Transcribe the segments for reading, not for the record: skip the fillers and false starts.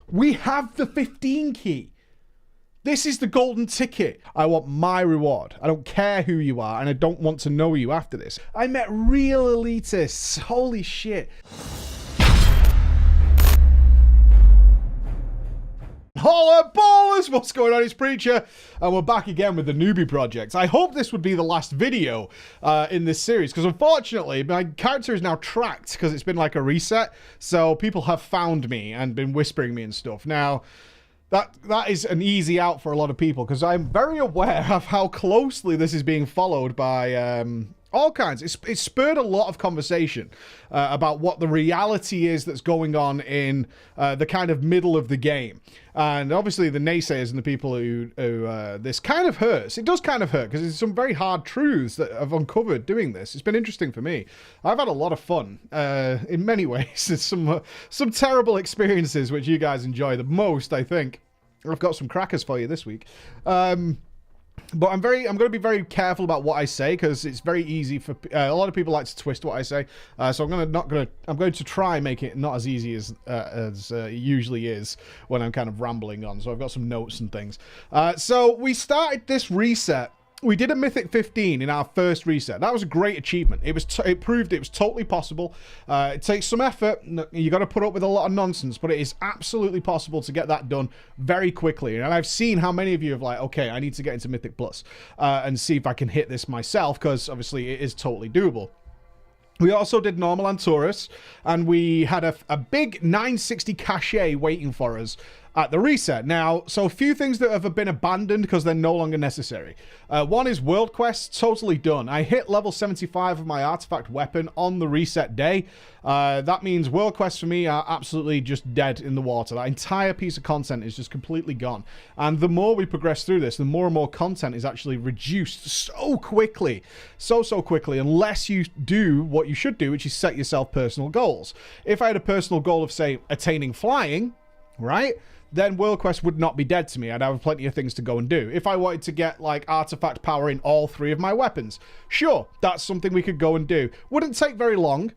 We have the 15 key. This is the golden ticket. I want my reward. I don't care who you are, and I don't want to know you after this. I met real elitists. Holy shit. Holla ballers! What's going on? It's Preacher, and we're back again with the newbie project. I hope this would be the last video in this series, because unfortunately my character is now tracked because it's been like a reset, so people have found me and been whispering me and stuff. Now, that is an easy out for a lot of people, because I'm very aware of how closely this is being followed by all kinds. It's spurred a lot of conversation about what the reality is that's going on in the kind of middle of the game. And obviously the naysayers and the people who this kind of hurts. It does kind of hurt, because there's some very hard truths that I've uncovered doing this. It's been interesting for me. I've had a lot of fun in many ways. It's some terrible experiences which you guys enjoy the most, I think. I've got some crackers for you this week. But I'm going to be very careful about what I say, because it's very easy for a lot of people like to twist what I say. So I'm going to try and make it not as easy as it usually is when I'm kind of rambling on. So I've got some notes and things. So we started this reset. We did a Mythic 15 in our first reset. That was a great achievement. It proved it was totally possible. It takes some effort. You got to put up with a lot of nonsense, but it is absolutely possible to get that done very quickly. And I've seen how many of you have like, okay, I need to get into Mythic Plus and see if I can hit this myself, because obviously it is totally doable. We also did normal on Taurus, and we had a big 960 cachet waiting for us at the reset. Now, so a few things that have been abandoned because they're no longer necessary. One is World Quest, totally done. I hit level 75 of my artifact weapon on the reset day. That means World Quests for me are absolutely just dead in the water. That entire piece of content is just completely gone. And the more we progress through this, the more and more content is actually reduced so quickly. So quickly, unless you do what you should do, which is set yourself personal goals. If I had a personal goal of, say, attaining flying, right, then World Quest would not be dead to me. I'd have plenty of things to go and do. If I wanted to get like artifact power in all 3 of my weapons, sure, that's something we could go and do. Wouldn't take very long.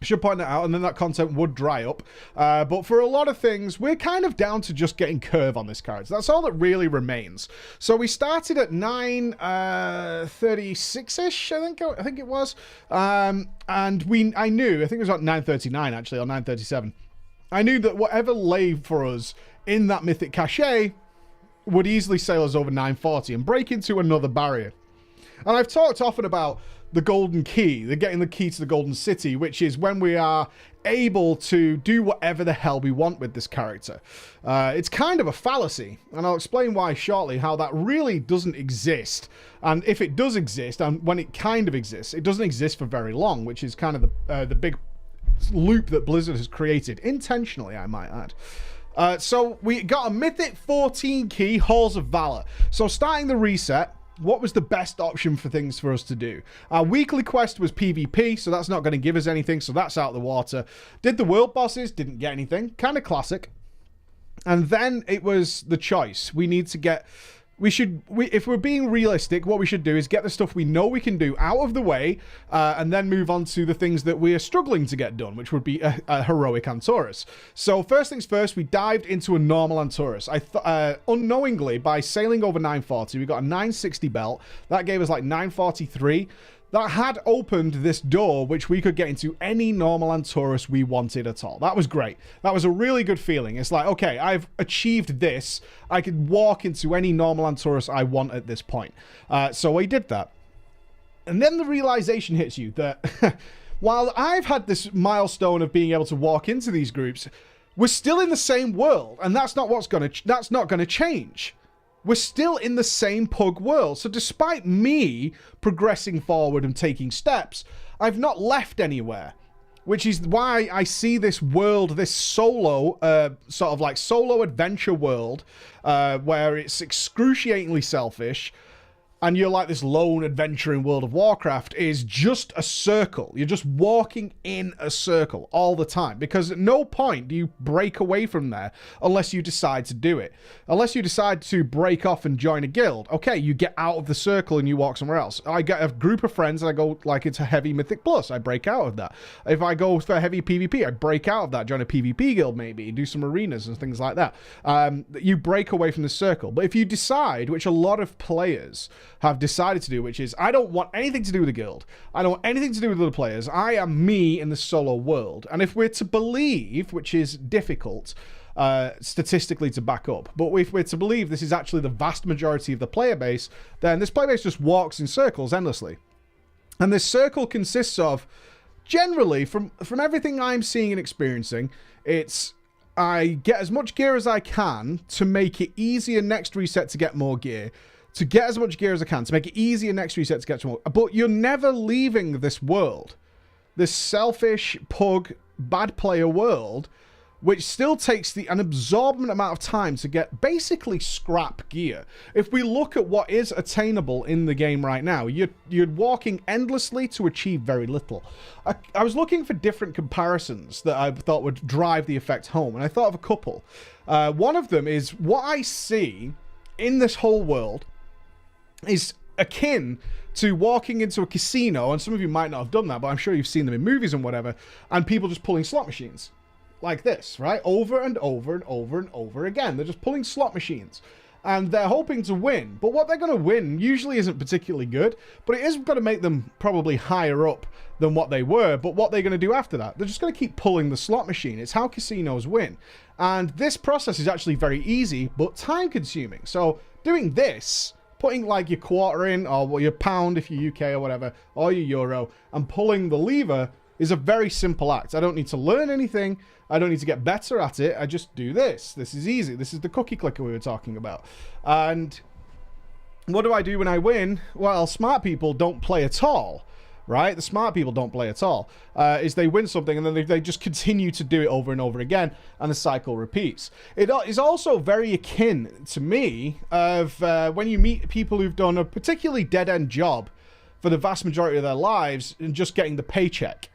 Should point that out, and then that content would dry up. But for a lot of things, we're kind of down to just getting curve on this character. That's all that really remains. So we started at 936-ish, I think it was. And I think it was like 939 actually, or 937. I knew that whatever lay for us in that Mythic Cachet would easily sail us over 940 and break into another barrier. And I've talked often about the golden key, getting the key to the golden city, which is when we are able to do whatever the hell we want with this character. It's kind of a fallacy, and I'll explain why shortly, how that really doesn't exist. And if it does exist, and when it kind of exists, it doesn't exist for very long, which is kind of the big loop that Blizzard has created, intentionally, I might add. So we got a Mythic 14 key, Halls of Valor. So starting the reset, what was the best option for things for us to do? Our weekly quest was PvP, so that's not going to give us anything, so that's out of the water. Did the world bosses, didn't get anything, kind of classic. And then it was the choice. We need to get... if we're being realistic, what we should do is get the stuff we know we can do out of the way, and then move on to the things that we are struggling to get done, which would be a heroic Antaurus. So first things first, we dived into a normal Antaurus. Unknowingly, by sailing over 940, we got a 960 belt. That gave us like 943. That had opened this door which we could get into any normal Antaurus we wanted at all. That was great. That was a really good feeling. It's like, okay, I've achieved this. I could walk into any normal Antaurus I want at this point. So I did that. And then the realization hits you that while I've had this milestone of being able to walk into these groups, we're still in the same world, and that's not gonna change. We're still in the same pug world. So despite me progressing forward and taking steps, I've not left anywhere. Which is why I see this world, this solo, sort of like solo adventure world, where it's excruciatingly selfish, and you're like this lone adventurer in World of Warcraft, is just a circle. You're just walking in a circle all the time, because at no point do you break away from there unless you decide to do it. Unless you decide to break off and join a guild. Okay, you get out of the circle and you walk somewhere else. I get a group of friends and I go, like, it's a heavy Mythic Plus. I break out of that. If I go for heavy PvP, I break out of that, join a PvP guild maybe, do some arenas and things like that. You break away from the circle. But if you decide, which a lot of players have decided to do, which is, I don't want anything to do with the guild. I don't want anything to do with other players. I am me in the solo world. And if we're to believe, which is difficult statistically to back up, but if we're to believe this is actually the vast majority of the player base, then this player base just walks in circles endlessly. And this circle consists of, generally, from everything I'm seeing and experiencing, it's I get as much gear as I can to make it easier next reset to get more gear, to get as much gear as I can, to make it easier next reset to get more. But you're never leaving this world. This selfish, pug, bad player world, which still takes an absorbent amount of time to get basically scrap gear. If we look at what is attainable in the game right now, you're walking endlessly to achieve very little. I was looking for different comparisons that I thought would drive the effect home, and I thought of a couple. One of them is what I see in this whole world is akin to walking into a casino, and some of you might not have done that, but I'm sure you've seen them in movies and whatever, and people just pulling slot machines. Like this, right? Over and over and over and over again. They're just pulling slot machines. And they're hoping to win. But what they're going to win usually isn't particularly good, but it is going to make them probably higher up than what they were. But what they're going to do after that, they're just going to keep pulling the slot machine. It's how casinos win. And this process is actually very easy, but time consuming. So doing this, putting like your quarter in, or your pound if you're UK or whatever, or your euro, and pulling the lever is a very simple act. I don't need to learn anything. I don't need to get better at it. I just do this. This is easy. This is the cookie clicker we were talking about. And what do I do when I win? Well, smart people don't play at all, right? The smart people don't play at all. Is they win something and then they just continue to do it over and over again, and the cycle repeats. It is also very akin to me of when you meet people who've done a particularly dead-end job for the vast majority of their lives and just getting the paycheck.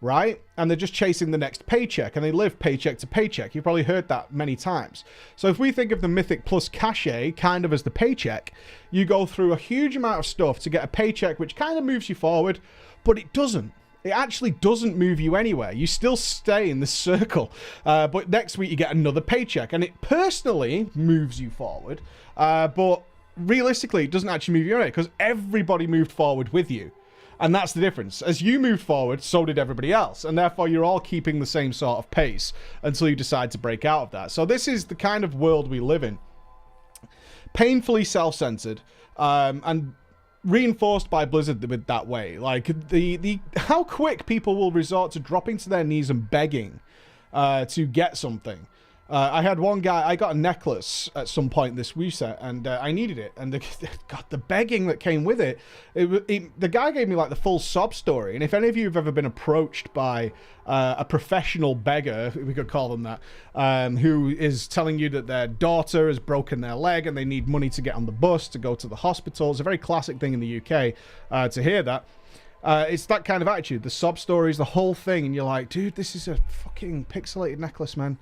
Right? And they're just chasing the next paycheck, and they live paycheck to paycheck. You've probably heard that many times. So if we think of the Mythic Plus cachet kind of as the paycheck, you go through a huge amount of stuff to get a paycheck which kind of moves you forward, but it doesn't. It actually doesn't move you anywhere. You still stay in this circle. But next week you get another paycheck, and it personally moves you forward. But realistically, it doesn't actually move you anywhere because everybody moved forward with you. And that's the difference. As you moved forward, so did everybody else. And therefore, you're all keeping the same sort of pace until you decide to break out of that. So this is the kind of world we live in. Painfully self-centered, and reinforced by Blizzard with that way. Like, how quick people will resort to dropping to their knees and begging to get something. I had one guy, I got a necklace at some point this reset, and I needed it, and the begging that came with it, the guy gave me like the full sob story. And if any of you have ever been approached by a professional beggar, we could call them that, who is telling you that their daughter has broken their leg and they need money to get on the bus to go to the hospital, it's a very classic thing in the UK to hear that. It's that kind of attitude, the sob stories, the whole thing, and you're like, dude, this is a fucking pixelated necklace, man.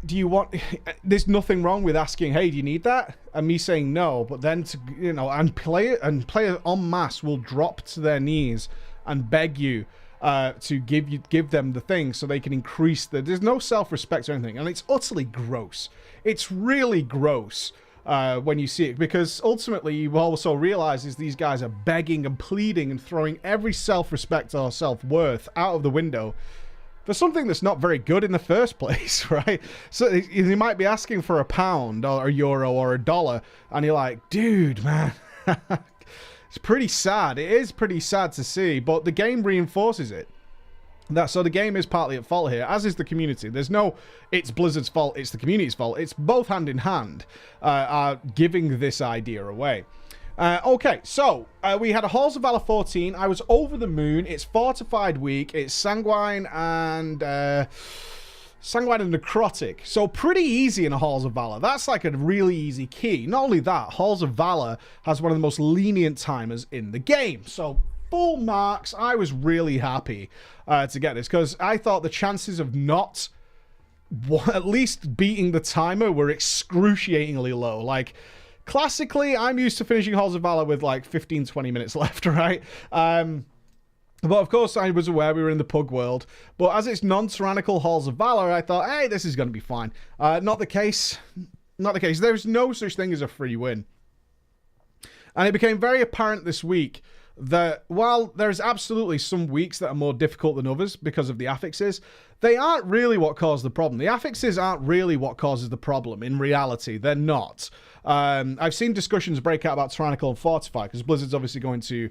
Do you want, there's nothing wrong with asking, hey, do you need that? And me saying no, but then to, you know, and players en masse will drop to their knees and beg you to give them the thing so they can increase there's no self-respect or anything. And it's utterly gross. It's really gross when you see it, because ultimately you also realize is these guys are begging and pleading and throwing every self-respect or self-worth out of the window for something that's not very good in the first place, right? So you might be asking for £1 or a euro or $1, and you're like, dude, man, it's pretty sad. It is pretty sad to see, but the game reinforces it. So the game is partly at fault here, as is the community. There's no, it's Blizzard's fault, it's the community's fault. It's both hand in hand are giving this idea away. Okay, so we had a Halls of Valor 14. I was over the moon. It's Fortified Week. It's Sanguine and Sanguine and Necrotic. So pretty easy in Halls of Valor. That's like a really easy key. Not only that, Halls of Valor has one of the most lenient timers in the game. So full marks. I was really happy to get this because I thought the chances of not at least beating the timer were excruciatingly low. Like, classically, I'm used to finishing Halls of Valor with like 15-20 minutes left, right? But of course, I was aware we were in the pug world. But as it's non-tyrannical Halls of Valor, I thought, hey, this is going to be fine. Not the case. Not the case. There's no such thing as a free win. And it became very apparent this week that while there's absolutely some weeks that are more difficult than others because of the affixes, they aren't really what caused the problem. The affixes aren't really what causes the problem. In reality, they're not. I've seen discussions break out about Tyrannical and Fortify because Blizzard's obviously going to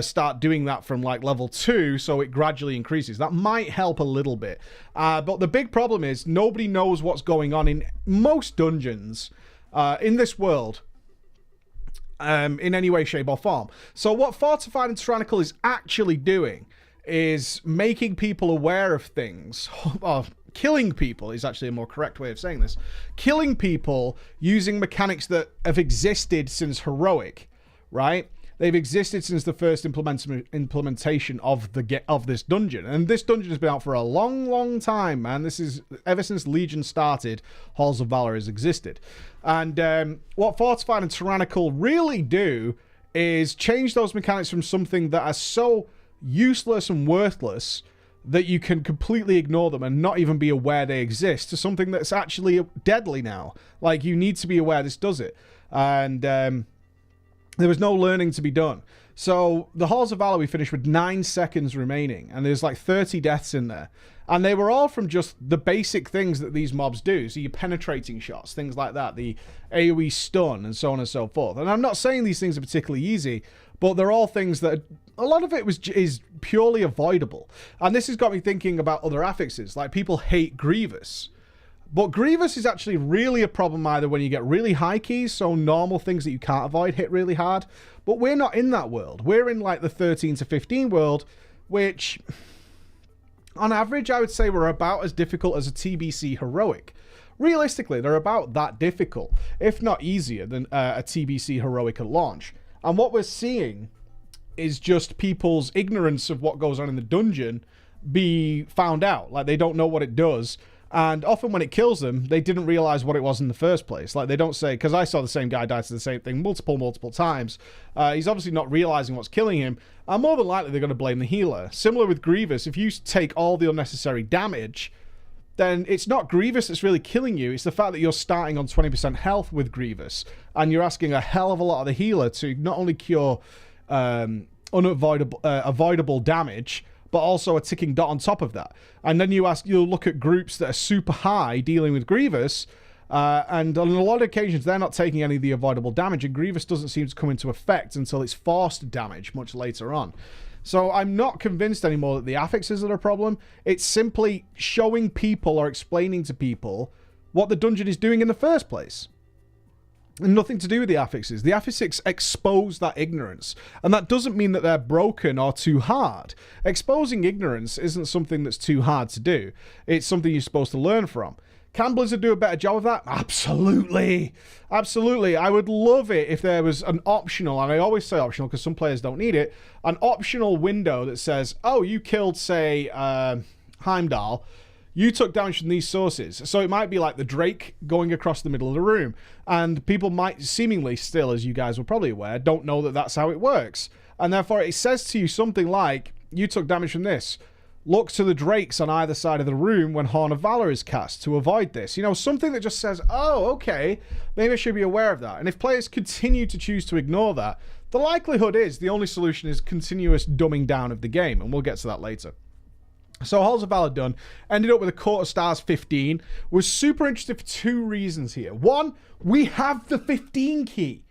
start doing that from like level 2, so it gradually increases. That might help a little bit. But the big problem is nobody knows what's going on in most dungeons in this world. In any way, shape, or form. So what Fortified and Tyrannical is actually doing is making people aware of things, or killing people is actually a more correct way of saying this. Killing people using mechanics that have existed since Heroic, right? They've existed since the first implementation of this dungeon. And this dungeon has been out for a long, long time, man. This is ever since Legion started, Halls of Valor has existed. And what Fortified and Tyrannical really do is change those mechanics from something that are so useless and worthless that you can completely ignore them and not even be aware they exist to something that's actually deadly now. Like, you need to be aware this does it. And there was no learning to be done. So the Halls of Valor we finished with 9 seconds remaining, and there's like 30 deaths in there. And they were all from just the basic things that these mobs do. So your penetrating shots, things like that, the AoE stun, and so on and so forth. And I'm not saying these things are particularly easy, but they're all things that a lot of it is purely avoidable. And this has got me thinking about other affixes. Like, people hate Grievous. But Grievous is actually really a problem either when you get really high keys, so normal things that you can't avoid hit really hard. But we're not in that world. We're in like the 13 to 15 world, which on average I would say we're about as difficult as a TBC Heroic. Realistically, they're about that difficult, if not easier than a TBC Heroic at launch. And what we're seeing is just people's ignorance of what goes on in the dungeon be found out. Like, they don't know what it does. And often when it kills them, they didn't realize what it was in the first place. Like, they don't say, because I saw the same guy die to the same thing multiple times. He's obviously not realizing what's killing him. And more than likely, they're going to blame the healer. Similar with Grievous, if you take all the unnecessary damage, then it's not Grievous that's really killing you. It's the fact that you're starting on 20% health with Grievous. And you're asking a hell of a lot of the healer to not only cure avoidable damage, but also a ticking dot on top of that. And then you'll look at groups that are super high dealing with Grievous, and on a lot of occasions they're not taking any of the avoidable damage, and Grievous doesn't seem to come into effect until it's forced damage much later on. So I'm not convinced anymore that the affixes are a problem. It's simply showing people or explaining to people what the dungeon is doing in the first place. And nothing to do with the affixes. The affixes expose that ignorance. And that doesn't mean that they're broken or too hard. Exposing ignorance isn't something that's too hard to do. It's something you're supposed to learn from. Can Blizzard do a better job of that? Absolutely. Absolutely. I would love it if there was an optional, and I always say optional because some players don't need it, an optional window that says, oh, you killed, say, Heimdall. You took damage from these sources. So it might be like the Drake going across the middle of the room. And people might seemingly still, as you guys were probably aware, don't know that that's how it works. And therefore it says to you something like, you took damage from this. Look to the Drakes on either side of the room when Horn of Valor is cast to avoid this. You know, something that just says, oh, okay, maybe I should be aware of that. And if players continue to choose to ignore that, the likelihood is the only solution is continuous dumbing down of the game. And we'll get to that later. So Halls of Valor done. Ended up with a Court of Stars 15. Was super interested for 2 reasons here. One, we have the 15 key.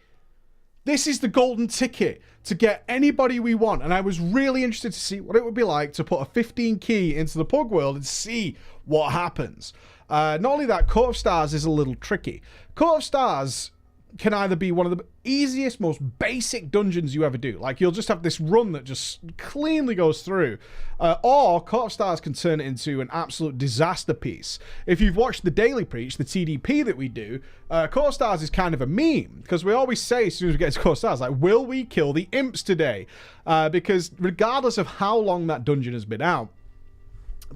This is the golden ticket to get anybody we want. And I was really interested to see what it would be like to put a 15 key into the Pug world and see what happens. Not only that, Court of Stars is a little tricky. Court of Stars can either be one of the easiest, most basic dungeons you ever do. Like, you'll just have this run that just cleanly goes through. Or Court of Stars can turn it into an absolute disaster piece. If you've watched the Daily Preach, the TDP that we do, Court of Stars is kind of a meme. Because we always say, as soon as we get to Court of Stars, like, will we kill the imps today? Because regardless of how long that dungeon has been out,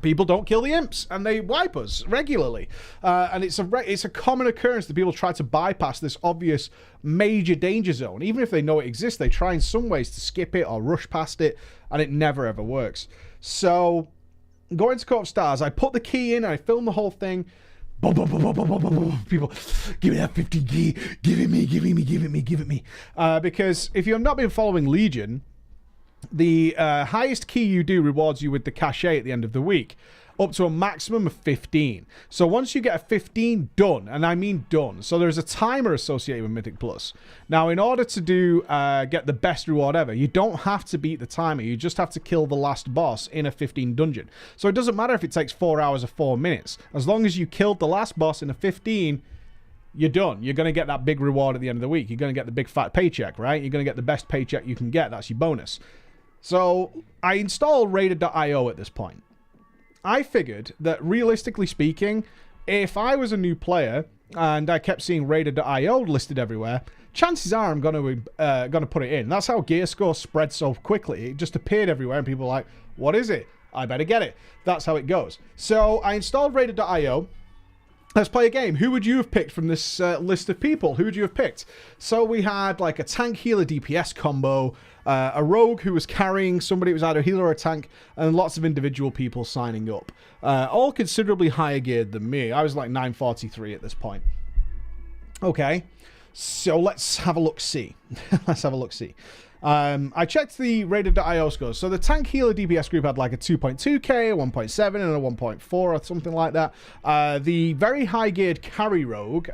people don't kill the imps, and they wipe us regularly. And it's a common occurrence that people try to bypass this obvious major danger zone. Even if they know it exists, they try in some ways to skip it or rush past it, and it never ever works. So, going to Court of Stars, I put the key in, and I filmed the whole thing. Boom, boom, boom, boom, boom, boom, boom, boom. People, give me that 50 key. Give it me, give it me, give it me, give it me. Because if you have not been following Legion, the highest key you do rewards you with the cachet at the end of the week, up to a maximum of 15. So once you get a 15 done, and I mean done, so there's a timer associated with Mythic Plus. Now, in order to do get the best reward ever, you don't have to beat the timer. You just have to kill the last boss in a 15 dungeon. So it doesn't matter if it takes 4 hours or 4 minutes. As long as you killed the last boss in a 15, you're done. You're going to get that big reward at the end of the week. You're going to get the big fat paycheck, right? You're going to get the best paycheck you can get. That's your bonus. So I installed Rated.io at this point. I figured that, realistically speaking, if I was a new player and I kept seeing Rated.io listed everywhere, chances are I'm going to put it in. That's how gear score spread so quickly. It just appeared everywhere and people were like, what is it? I better get it. That's how it goes. So I installed Rated.io. Let's play a game. Who would you have picked from this list of people? Who would you have picked? So we had like a tank healer DPS combo, a rogue who was carrying somebody who was either a healer or a tank, and lots of individual people signing up. All considerably higher geared than me. I was like 943 at this point. Okay, so let's have a look-see. Let's have a look-see. I checked the Rated.io scores. So the tank healer DPS group had like a 2.2k, a 1.7, and a 1.4 or something like that. The very high geared carry rogue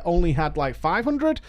only had like 500.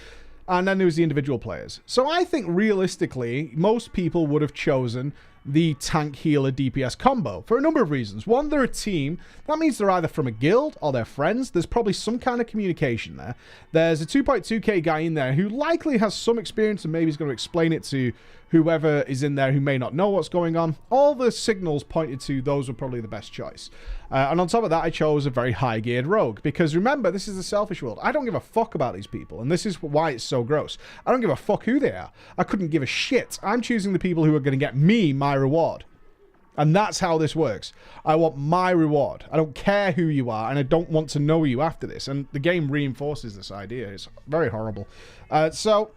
And then there was the individual players. So I think realistically, most people would have chosen the tank healer DPS combo for a number of reasons. One, they're a team. That means they're either from a guild or they're friends. There's probably some kind of communication there. There's a 2.2k guy in there who likely has some experience and maybe is going to explain it to whoever is in there who may not know what's going on. All the signals pointed to those were probably the best choice. And on top of that, I chose a very high-geared rogue. Because remember, this is the selfish world. I don't give a fuck about these people. And this is why it's so gross. I don't give a fuck who they are. I couldn't give a shit. I'm choosing the people who are going to get me my reward. And that's how this works. I want my reward. I don't care who you are, and I don't want to know you after this. And the game reinforces this idea. It's very horrible. So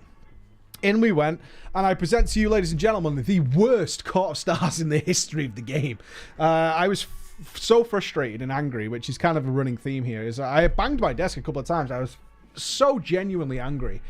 in we went, and I present to you, ladies and gentlemen, the worst Court of Stars in the history of the game. I was so frustrated and angry, which is kind of a running theme here. Is I banged my desk a couple of times. I was so genuinely angry.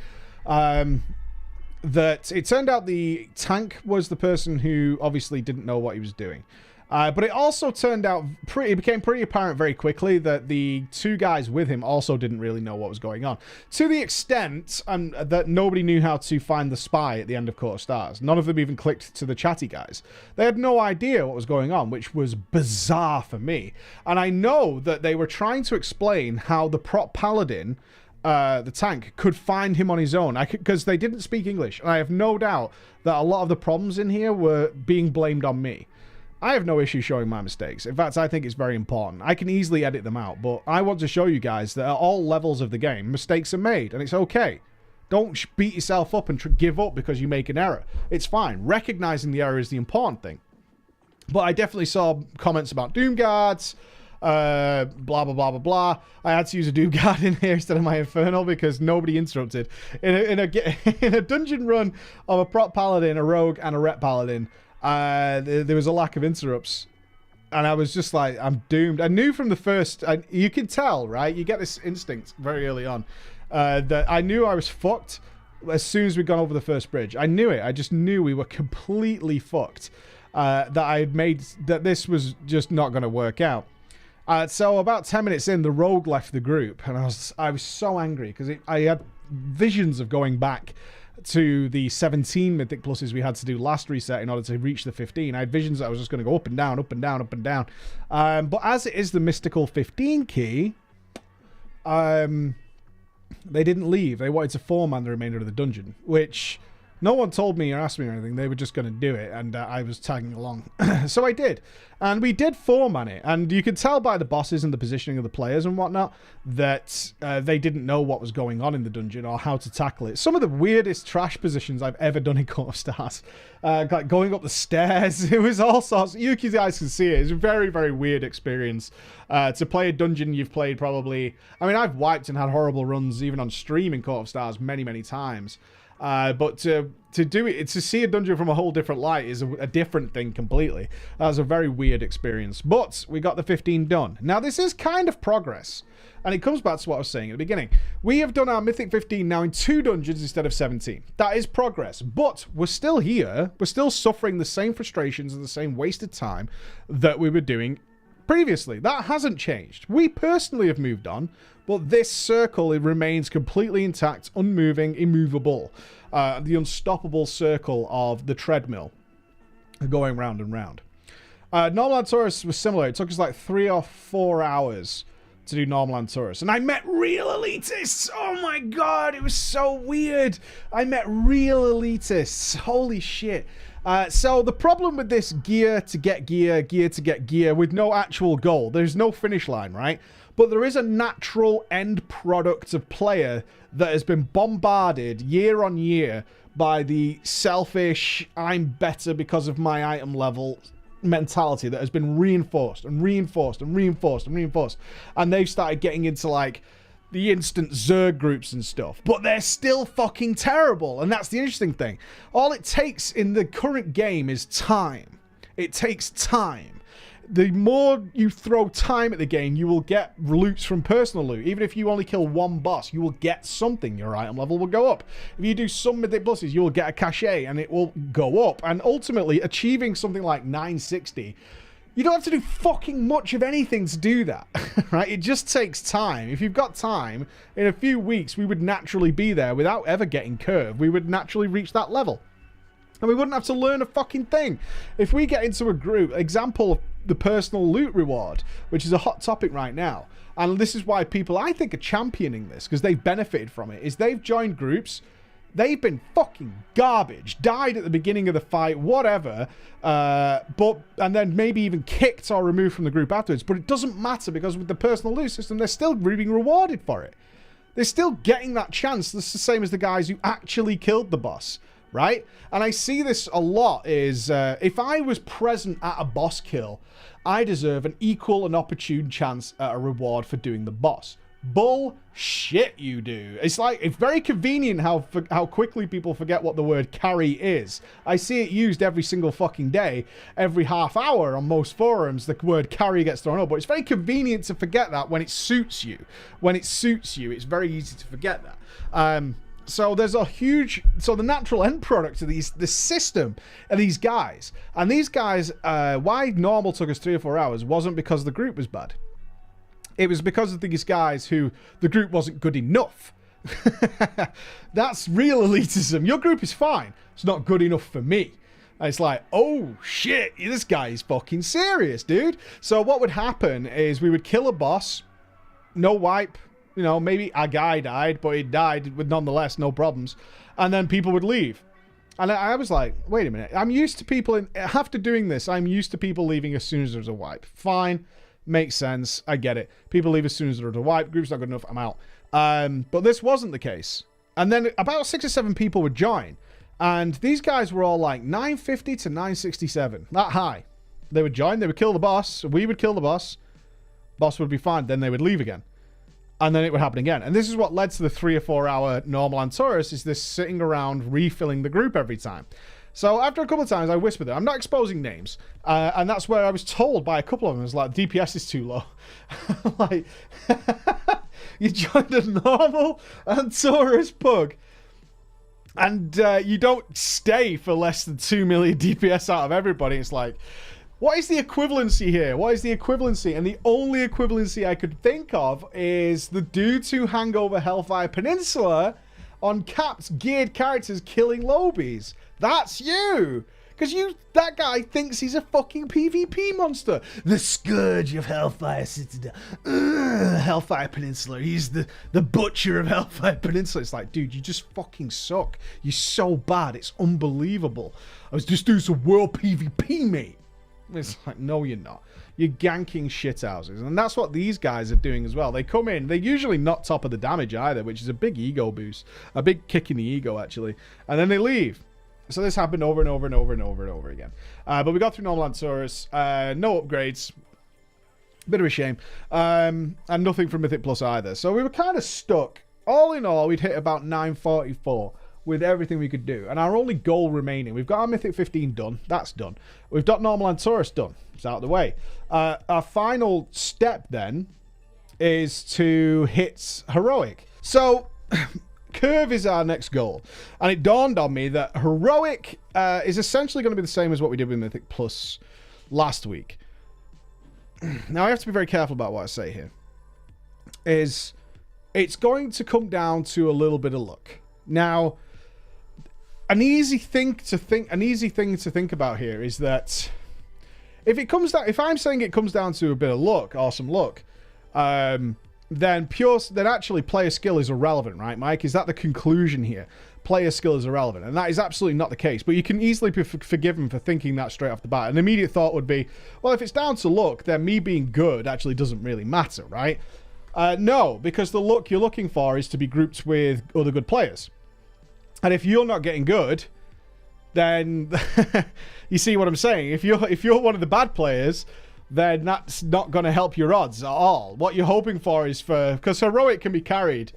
That it turned out the tank was the person who obviously didn't know what he was doing. But it also turned out, it became pretty apparent very quickly that the two guys with him also didn't really know what was going on. To the extent that nobody knew how to find the spy at the end of Court of Stars. None of them even clicked to the chatty guys. They had no idea what was going on, which was bizarre for me. And I know that they were trying to explain how the prop paladin, the tank, could find him on his own, because they didn't speak English, and I have no doubt that a lot of the problems in here were being blamed on me. I have no issue showing my mistakes. In fact, I think it's very important. I can easily edit them out, but I want to show you guys that at all levels of the game, mistakes are made, and it's okay. Don't beat yourself up and give up because you make an error. It's fine. Recognizing the error is the important thing. But I definitely saw comments about Doom Guards, blah blah blah blah blah. I had to use a Doom Guard in here instead of my Infernal because nobody interrupted. In a dungeon run of a prop paladin, a rogue, and a rep paladin, there was a lack of interrupts, and I was just like, I'm doomed. I knew from the first, you can tell, right? You get this instinct very early on that I knew I was fucked as soon as we'd gone over the first bridge. I knew it. I just knew we were completely fucked. That I had made, that this was just not going to work out. So about 10 minutes in, the rogue left the group, and I was so angry because I had visions of going back to the 17 Mythic Pluses we had to do last reset in order to reach the 15. I had visions that I was just going to go up and down, up and down, up and down. But as it is the mystical 15 key, They didn't leave. They wanted to 4-man the remainder of the dungeon, which no one told me or asked me or anything. They were just going to do it, and I was tagging along. So I did. And we did 4-man it. And you could tell by the bosses and the positioning of the players and whatnot that they didn't know what was going on in the dungeon or how to tackle it. Some of the weirdest trash positions I've ever done in Court of Stars. Like going up the stairs. It was all sorts. You guys can see it. It's a very, very weird experience. To play a dungeon you've played probably... I mean, I've wiped and had horrible runs even on stream in Court of Stars many, many times. But to do it, to see a dungeon from a whole different light is a different thing completely. That was a very weird experience. But we got the 15 done. Now, this is kind of progress. And it comes back to what I was saying at the beginning. We have done our Mythic 15 now in 2 dungeons instead of 17. That is progress. But we're still here. We're still suffering the same frustrations and the same wasted time that we were doing previously. That hasn't changed. We personally have moved on, but this circle, it remains completely intact, unmoving, immovable. The unstoppable circle of the treadmill going round and round. Normal Taurus was similar. It took us like 3 or 4 hours to do normal Taurus. And I met real elitists. Oh my god, it was so weird. I met real elitists. Holy shit. So the problem with this gear to get gear, gear to get gear with no actual goal, there's no finish line, right? But there is a natural end product of player that has been bombarded year on year by the selfish, I'm better because of my item level mentality that has been reinforced and reinforced and reinforced and reinforced. And they've started getting into like the instant Zerg groups and stuff, but they're still fucking terrible. And that's the interesting thing. All it takes in the current game is time. It takes time. The more you throw time at the game, you will get loots from personal loot. Even if you only kill 1 boss, you will get something. Your item level will go up. If you do some mythic bosses, you will get a cachet and it will go up. And ultimately, achieving something like 960, you don't have to do fucking much of anything to do that, right? It just takes time. If you've got time, in a few weeks, we would naturally be there without ever getting curved. We would naturally reach that level. And we wouldn't have to learn a fucking thing. If we get into a group, example of the personal loot reward, which is a hot topic right now, and this is why people, I think, are championing this, because they've benefited from it, is they've joined groups, they've been fucking garbage, died at the beginning of the fight, whatever, and then maybe even kicked or removed from the group afterwards, but it doesn't matter, because with the personal loot system, they're still being rewarded for it. They're still getting that chance. That's the same as the guys who actually killed the boss. Right? And I see this a lot is, if I was present at a boss kill, I deserve an equal and opportune chance at a reward for doing the boss. Bullshit you do. It's like, it's very convenient how quickly people forget what the word carry is. I see it used every single fucking day, every half hour on most forums, the word carry gets thrown up, but it's very convenient to forget that when it suits you. When it suits you, it's very easy to forget that. So there's a huge, so the natural end product of this system are these guys. And these guys, why normal took us 3 or 4 hours wasn't because the group was bad. It was because of these guys who the group wasn't good enough. That's real elitism. Your group is fine. It's not good enough for me. And it's like, oh shit, this guy is fucking serious, dude. So what would happen is we would kill a boss, no wipe. You know, maybe a guy died, but he died with nonetheless no problems. And then people would leave. And I was like, wait a minute. I'm used to people, after doing this, I'm used to people leaving as soon as there's a wipe. Fine. Makes sense. I get it. People leave as soon as there's a wipe. Group's not good enough. I'm out. But this wasn't the case. And then about 6 or 7 people would join. And these guys were all like 950 to 967. That high. They would join. They would kill the boss. We would kill the boss. Boss would be fine. Then they would leave again. And then it would happen again. And this is what led to the 3 or 4 hour normal on Taurus, is this sitting around refilling the group every time. So after a couple of times, I whispered them. I'm not exposing names. And that's where I was told by a couple of them, it was like, DPS is too low. Like, you joined a normal and Taurus pug. And you don't stay for less than 2 million DPS out of everybody. It's like, what is the equivalency here? What is the equivalency? And the only equivalency I could think of is the dudes who hang over Hellfire Peninsula on capped geared characters killing lobies. That's you. Because that guy thinks he's a fucking PvP monster. The Scourge of Hellfire Citadel. Hellfire Peninsula. He's the butcher of Hellfire Peninsula. It's like, dude, you just fucking suck. You're so bad. It's unbelievable. I was just doing some world PvP, mate. It's like, no, you're not. You're ganking shithouses. And that's what these guys are doing as well. They come in, they're usually not top of the damage either, which is a big ego boost. A big kick in the ego, actually. And then they leave. So this happened over and over and over and over and over again. But we got through normal Ansaurus. No upgrades. Bit of a shame. And nothing from Mythic Plus either. So we were kind of stuck. All in all, we'd hit about 944 with everything we could do. And our only goal remaining, we've got our Mythic 15 done. That's done. We've got normal Ansaurus done. It's out of the way. Our final step then is to hit Heroic. So Curve is our next goal. And it dawned on me that Heroic is essentially going to be the same as what we did with Mythic Plus last week. Now, I have to be very careful about what I say here. It's going to come down to a little bit of luck. Now, an easy thing to think about here is that if I'm saying it comes down to a bit of luck, awesome luck, then actually player skill is irrelevant, right, Mike? Is that the conclusion here? Player skill is irrelevant, and that is absolutely not the case. But you can easily be forgiven for thinking that straight off the bat. An immediate thought would be, well, if it's down to luck, then me being good actually doesn't really matter, right? No, because the luck you're looking for is to be grouped with other good players. And if you're not getting good, then you see what I'm saying. If you're one of the bad players, then that's not going to help your odds at all. What you're hoping for is because Heroic can be carried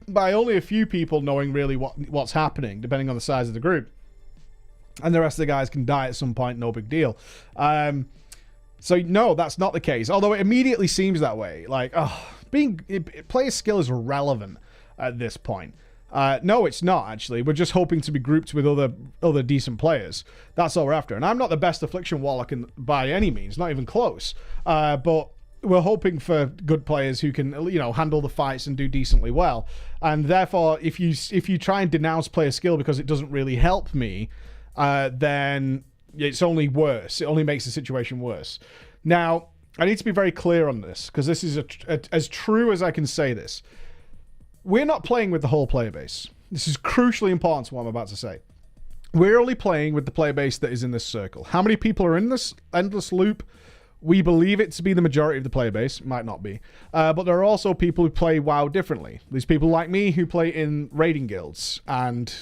by only a few people knowing really what's happening, depending on the size of the group. And the rest of the guys can die at some point, no big deal. So no, that's not the case. Although it immediately seems that way. Like, player skill is irrelevant at this point. No, it's not, actually. We're just hoping to be grouped with other decent players. That's all we're after. And I'm not the best Affliction Warlock by any means, not even close. But we're hoping for good players who can, handle the fights and do decently well. And therefore, if you try and denounce player skill because it doesn't really help me, then it's only worse. It only makes the situation worse. Now, I need to be very clear on this, because this is as true as I can say this. We're not playing with the whole player base. This is crucially important to what I'm about to say. We're only playing with the player base that is in this circle. How many people are in this endless loop? We believe it to be the majority of the player base. It might not be. But there are also people who play WoW differently. There's people like me who play in raiding guilds and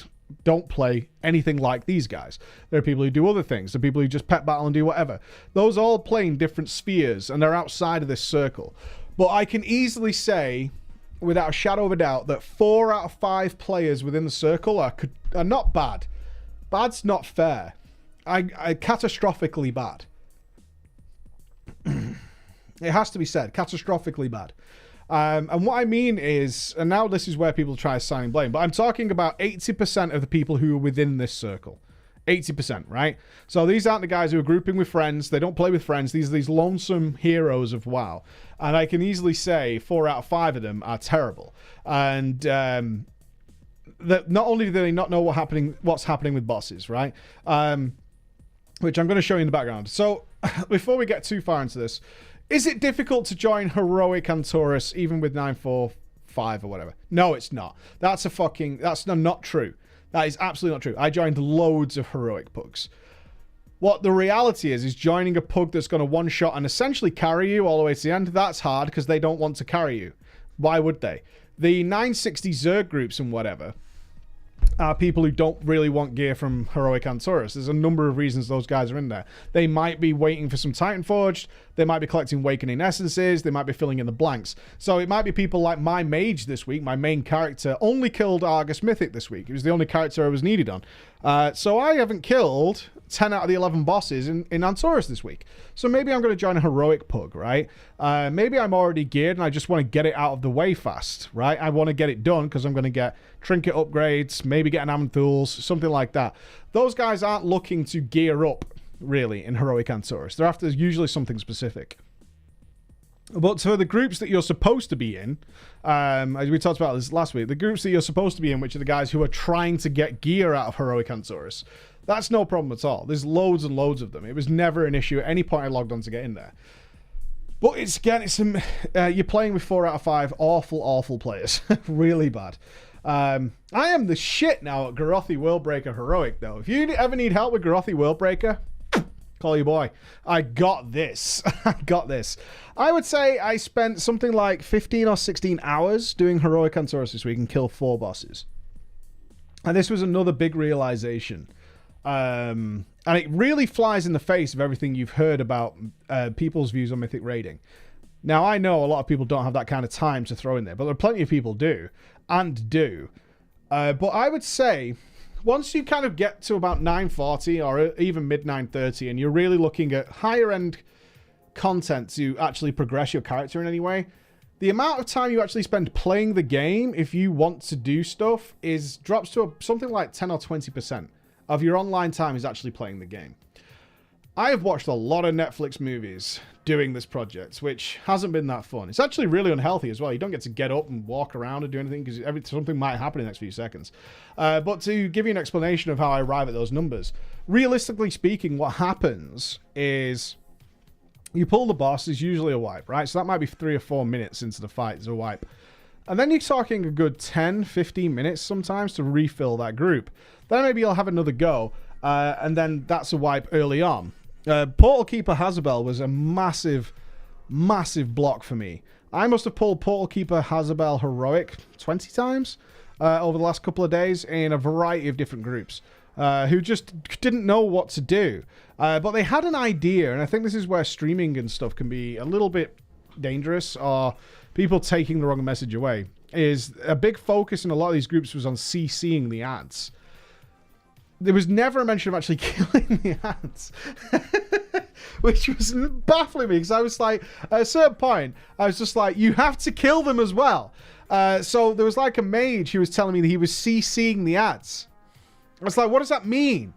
don't play anything like these guys. There are people who do other things. There are people who just pet battle and do whatever. Those all play in different spheres, and they're outside of this circle. But I can easily say, without a shadow of a doubt, that 4 out of 5 players within the circle are not bad. Bad's not fair. I catastrophically bad. It has to be said, catastrophically bad. And what I mean is, and now this is where people try assigning blame, but I'm talking about 80% of the people who are within this circle. 80%, right? So these aren't the guys who are grouping with friends. They don't play with friends. These are these lonesome heroes of WoW. And I can easily say 4 out of 5 of them are terrible. And that not only do they not know what's happening with bosses, right? Which I'm going to show you in the background. So before we get too far into this, is it difficult to join Heroic Ansaurus even with 945 or whatever? No, it's not. That's not true. That is absolutely not true. I joined loads of Heroic pugs. What the reality is joining a pug that's going to one-shot and essentially carry you all the way to the end, that's hard because they don't want to carry you. Why would they? The 960 Zerg groups and whatever are people who don't really want gear from Heroic Ansaurus. There's a number of reasons those guys are in there. They might be waiting for some Titan Forged. They might be collecting Awakening Essences. They might be filling in the blanks. So it might be people like my mage this week, my main character, only killed Argus Mythic this week. It was the only character I was needed on. So I haven't killed 10 out of the 11 bosses in Ansaurus this week. So maybe I'm going to join a Heroic pug, right? Maybe I'm already geared and I just want to get it out of the way fast, right? I want to get it done because I'm going to get trinket upgrades, maybe get an Amanthul's, something like that. Those guys aren't looking to gear up, really, in Heroic Ansaurus. They're after usually something specific. But for the groups that you're supposed to be in, as we talked about this last week, the groups that you're supposed to be in, which are the guys who are trying to get gear out of Heroic Ansaurus, That's no problem at all. There's loads and loads of them. It was never an issue at any point I logged on to get in there. But it's you're playing with 4 out of 5 awful players. Really bad. I am the shit now at Garothi Worldbreaker Heroic, though. If you ever need help with Garothi Worldbreaker, call your boy. I got this. I got this. I would say I spent something like 15 or 16 hours doing Heroic on Taurus this week and killed 4 bosses. And this was another big realization. And it really flies in the face of everything you've heard about people's views on Mythic raiding. Now, I know a lot of people don't have that kind of time to throw in there, but there are plenty of people do. But I would say once you kind of get to about 940 or even mid 930 and you're really looking at higher end content to actually progress your character in any way, the amount of time you actually spend playing the game if you want to do stuff drops to something like 10 or 20% of your online time is actually playing the game. I have watched a lot of Netflix movies doing this project, which hasn't been that fun. It's actually really unhealthy as well. You don't get to get up and walk around and do anything because something might happen in the next few seconds. But to give you an explanation of how I arrive at those numbers, realistically speaking, what happens is you pull the boss, there's usually a wipe, right? So that might be 3 or 4 minutes into the fight, there's a wipe. And then you're talking a good 10, 15 minutes sometimes to refill that group. Then maybe you'll have another go, and then that's a wipe early on. Portal Keeper Hazabel was a massive block for me. I must have pulled Portal Keeper Hazabel Heroic 20 times over the last couple of days in a variety of different groups who just didn't know what to do. But they had an idea, and I think this is where streaming and stuff can be a little bit dangerous, or people taking the wrong message away, is a big focus in a lot of these groups was on CCing the ads. There was never a mention of actually killing the ads, which was baffling me because I was like, at a certain point, I was just like, you have to kill them as well. So there was like a mage who was telling me that he was CCing the ads. I was like, what does that mean?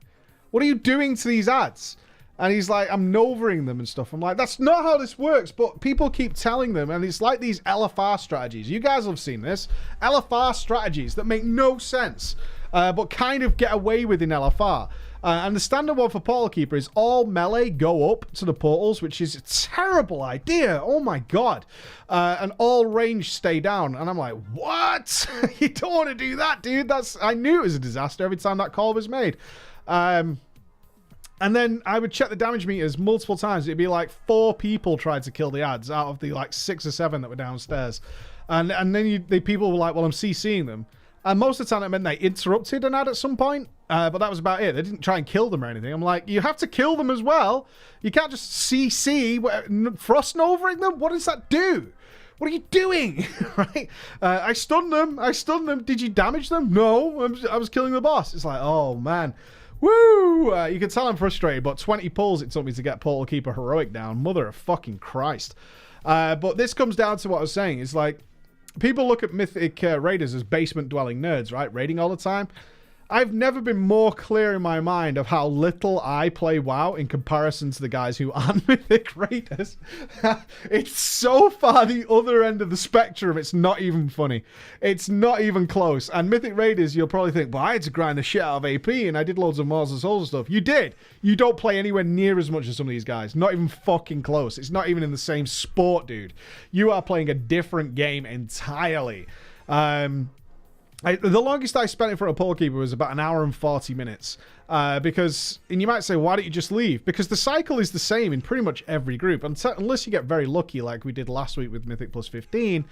What are you doing to these ads? And he's like, I'm novering them and stuff. I'm like, that's not how this works, but people keep telling them, and it's like these LFR strategies. You guys have seen this. LFR strategies that make no sense. But kind of get away with in LFR. And the standard one for Portal Keeper is all melee go up to the portals, which is a terrible idea. Oh my god. And all range stay down. And I'm like, what? You don't want to do that, dude. I knew it was a disaster every time that call was made. And then I would check the damage meters multiple times. It'd be like 4 people tried to kill the ads out of the like 6 or 7 that were downstairs. And then people were like, well, I'm CCing them. And most of the time it meant they interrupted an ad at some point, but that was about it. They didn't try and kill them or anything. I'm like, you have to kill them as well. You can't just CC frost novering them. What does that do? What are you doing? Right? I stunned them. Did you damage them? No, I was killing the boss. It's like, oh man. Woo! You can tell I'm frustrated, but 20 pulls it took me to get Portal Keeper Heroic down. Mother of fucking Christ. But this comes down to what I was saying. It's like, people look at Mythic Raiders as basement-dwelling nerds, right? Raiding all the time. I've never been more clear in my mind of how little I play WoW in comparison to the guys who aren't Mythic Raiders. It's so far the other end of the spectrum, it's not even funny. It's not even close. And Mythic Raiders, you'll probably think, well, I had to grind the shit out of AP and I did loads of Mars and Souls and stuff. You did. You don't play anywhere near as much as some of these guys. Not even fucking close. It's not even in the same sport, dude. You are playing a different game entirely. The longest I spent in front of Portal Keeper was about 1 hour and 40 minutes. And you might say, why don't you just leave? Because the cycle is the same in pretty much every group. Unless you get very lucky, like we did last week with Mythic Plus 15,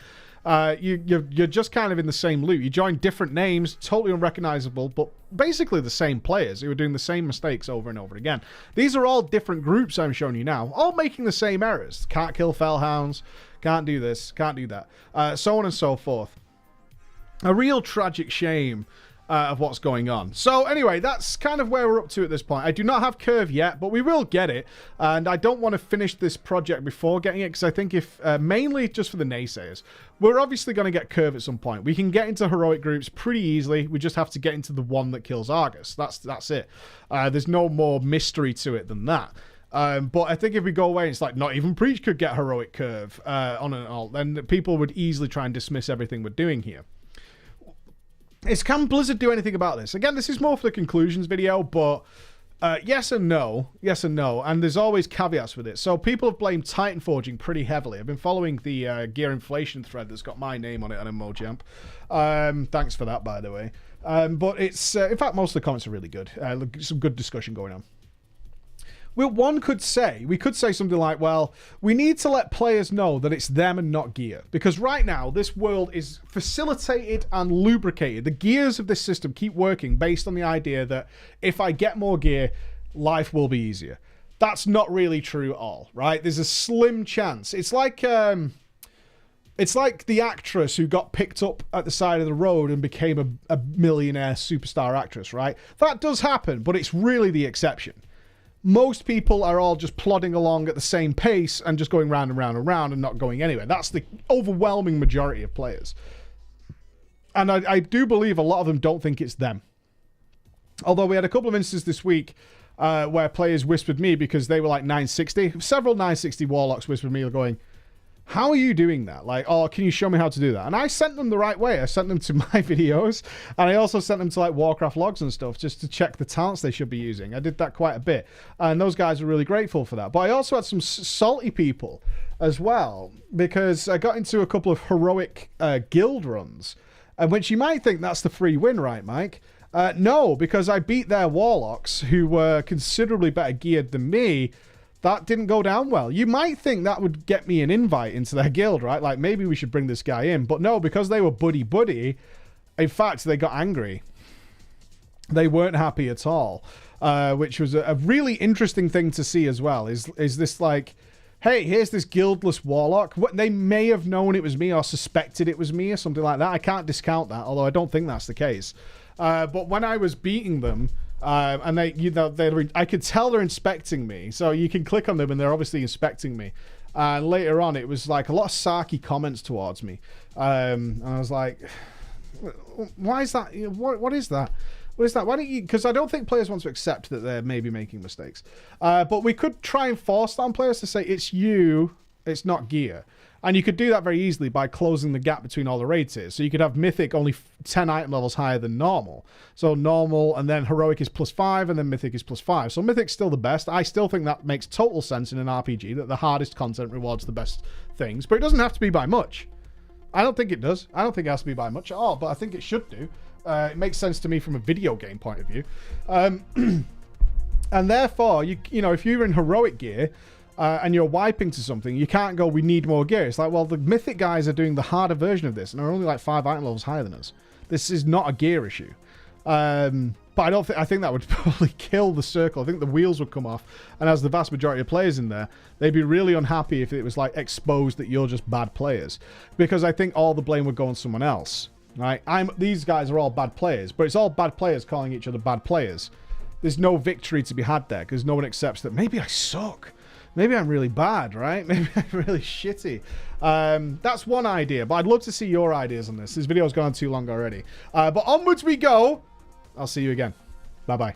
you're just kind of in the same loop. You join different names, totally unrecognizable, but basically the same players who are doing the same mistakes over and over again. These are all different groups I'm showing you now, all making the same errors. Can't kill Fellhounds, can't do this, can't do that, so on and so forth. A real tragic shame of what's going on. So anyway, that's kind of where we're up to at this point. I do not have Curve yet, but we will get it. And I don't want to finish this project before getting it, because I think mainly just for the naysayers, we're obviously going to get Curve at some point. We can get into heroic groups pretty easily. We just have to get into the one that kills Argus. That's it. There's no more mystery to it than that. But I think if we go away, it's like not even Preach could get heroic Curve on and all, then people would easily try and dismiss everything we're doing here. can Blizzard do anything about this? Again, this is more for the conclusions video, but yes and no. Yes and no. And there's always caveats with it. So people have blamed Titan Forging pretty heavily. I've been following the gear inflation thread that's got my name on it on Mojamp. Thanks for that, by the way. But it's, in fact, most of the comments are really good. Some good discussion going on. Well, we could say something like, well, we need to let players know that it's them and not gear. Because right now, this world is facilitated and lubricated. The gears of this system keep working based on the idea that if I get more gear, life will be easier. That's not really true at all, right? There's a slim chance. It's like the actress who got picked up at the side of the road and became a millionaire superstar actress, right? That does happen, but it's really the exception. Most people are all just plodding along at the same pace and just going round and round and round and not going anywhere. That's the overwhelming majority of players. And I do believe a lot of them don't think it's them. Although we had a couple of instances this week where players whispered me because they were like 960. Several 960 Warlocks whispered me going, how are you doing that? Like, oh, can you show me how to do that? And I sent them the right way. I sent them to my videos, and I also sent them to like Warcraft logs and stuff just to check the talents they should be using. I did that quite a bit, and those guys were really grateful for that. But I also had some salty people as well, because I got into a couple of heroic guild runs, and which you might think that's the free win, right, Mike? No, because I beat their Warlocks, who were considerably better geared than me. That didn't go down well. You might think that would get me an invite into their guild, right? Like, maybe we should bring this guy in. But no, because they were buddy-buddy, in fact, they got angry. They weren't happy at all, which was a really interesting thing to see as well. Is this like, hey, here's this guildless Warlock. What, they may have known it was me or suspected it was me or something like that. I can't discount that, although I don't think that's the case. But when I was beating them, and I could tell they're inspecting me. So you can click on them and they're obviously inspecting me. And later on, it was like a lot of sarky comments towards me. And I was like, why is that? What is that? What is that? Why don't you? Because I don't think players want to accept that they're maybe making mistakes. But we could try and force that on players to say, it's you, it's not gear. And you could do that very easily by closing the gap between all the raid tiers. So you could have Mythic only 10 item levels higher than normal. So normal, and then Heroic is +5, and then Mythic is +5. So Mythic's still the best. I still think that makes total sense in an RPG, that the hardest content rewards the best things. But it doesn't have to be by much. I don't think it does. I don't think it has to be by much at all, but I think it should do. It makes sense to me from a video game point of view. And therefore, you know, if you're in Heroic gear, and you're wiping to something, you can't go, we need more gear. It's like, well, the Mythic guys are doing the harder version of this, and are only like 5 item levels higher than us. This is not a gear issue. But I think that would probably kill the circle. I think the wheels would come off, and as the vast majority of players in there, they'd be really unhappy if it was like exposed that you're just bad players. Because I think all the blame would go on someone else. Right? These guys are all bad players, but it's all bad players calling each other bad players. There's no victory to be had there, because no one accepts that maybe I suck. Maybe I'm really bad, right? Maybe I'm really shitty. That's one idea, but I'd love to see your ideas on this. This video's gone on too long already. But onwards we go. I'll see you again. Bye-bye.